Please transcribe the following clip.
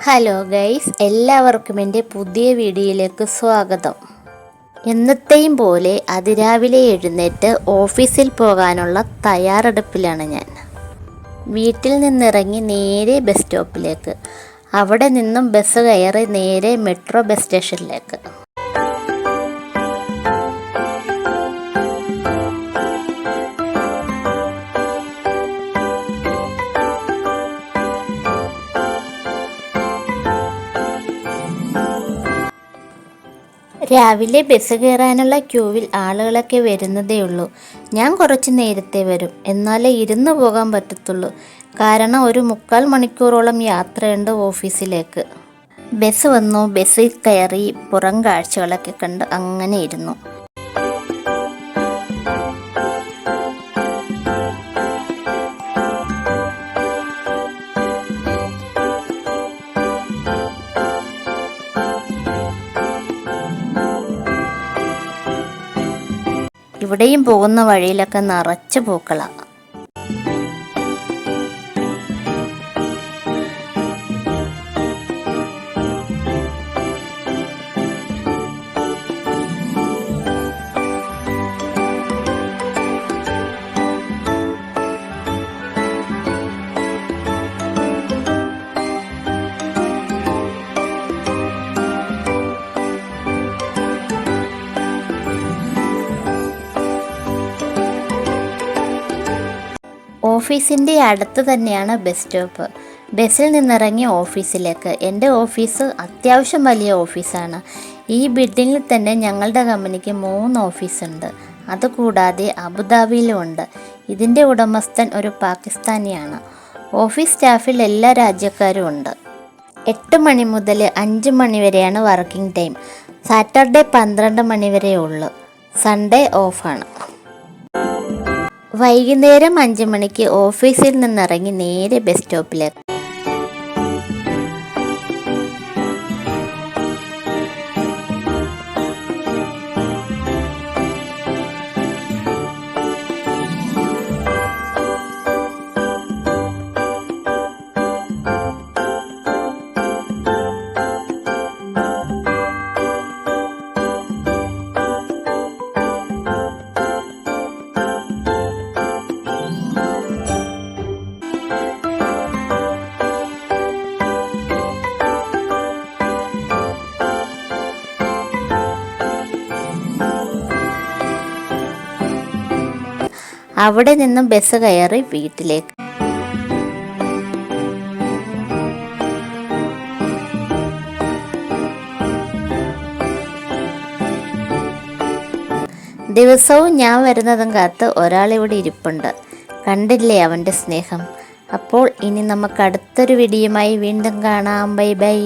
Hello guys, എല്ലാവർക്കും എൻ്റെ പുതിയ വീഡിയോയിലേക്ക് സ്വാഗതം. എന്നത്തെയും പോലെ അതിരാവിലെ എഴുന്നേറ്റ് ഓഫീസിൽ പോകാനുള്ള തയ്യാറെടുപ്പിലാണ് ഞാൻ. വീട്ടിൽ നിന്നിറങ്ങി നേരെ ബസ് സ്റ്റോപ്പിലേക്ക്, അവിടെ നിന്നും ബസ് കയറി നേരെ മെട്രോ ബസ് സ്റ്റേഷനിലേക്ക്. രാവിലെ ബസ് കയറാനുള്ള ക്യൂവിൽ ആളുകളൊക്കെ വരുന്നതേ ഉള്ളൂ. ഞാൻ കുറച്ച് നേരത്തെ വരും, എന്നാലേ ഇരുന്ന് പോകാൻ പറ്റത്തുള്ളൂ. കാരണം ഒരു 3/4 മണിക്കൂറോളം യാത്രയുണ്ട് ഓഫീസിലേക്ക്. ബസ് വന്നു, ബസ്സിൽ കയറി പുറം കാഴ്ചകളൊക്കെ കണ്ട് അങ്ങനെ ഇരുന്നു. ഇവിടെയും പോകുന്ന വഴിയിലൊക്കെ നിറച്ച് പൂക്കളാണ്. ഓഫീസിൻ്റെ അടുത്ത് തന്നെയാണ് ബസ് സ്റ്റോപ്പ്. ബസ്സിൽ നിന്നിറങ്ങി ഓഫീസിലേക്ക്. എൻ്റെ ഓഫീസ് അത്യാവശ്യം വലിയ ഓഫീസാണ്. ഈ ബിൽഡിങ്ങിൽ തന്നെ ഞങ്ങളുടെ കമ്പനിക്ക് 3 ഓഫീസുണ്ട്. അതുകൂടാതെ അബുദാബിയിലും ഉണ്ട്. ഇതിൻ്റെ ഉടമസ്ഥൻ ഒരു പാകിസ്ഥാനിയാണ്. ഓഫീസ് സ്റ്റാഫിൽ എല്ലാ രാജ്യക്കാരും ഉണ്ട്. 8 മണി മുതൽ 5 മണി വരെയാണ് വർക്കിംഗ് ടൈം. സാറ്റർഡേ 12 മണി വരെ ഉള്ളൂ. സൺഡേ ഓഫാണ്. വൈകുന്നേരം 5 മണിക്ക് ഓഫീസിൽ നിന്നിറങ്ങി നേരെ ബസ് സ്റ്റോപ്പിലേക്ക്. അവിടെ നിന്നും ബസ് കയറി വീട്ടിലേക്ക്. ദിവസവും ഞാൻ വരുന്നതും കാത്ത് ഒരാളിവിടെ ഇരിപ്പുണ്ട്. കണ്ടില്ലേ അവൻ്റെ സ്നേഹം. അപ്പോൾ ഇനി നമുക്ക് അടുത്തൊരു വീഡിയോയുമായി വീണ്ടും കാണാം. Bye bye.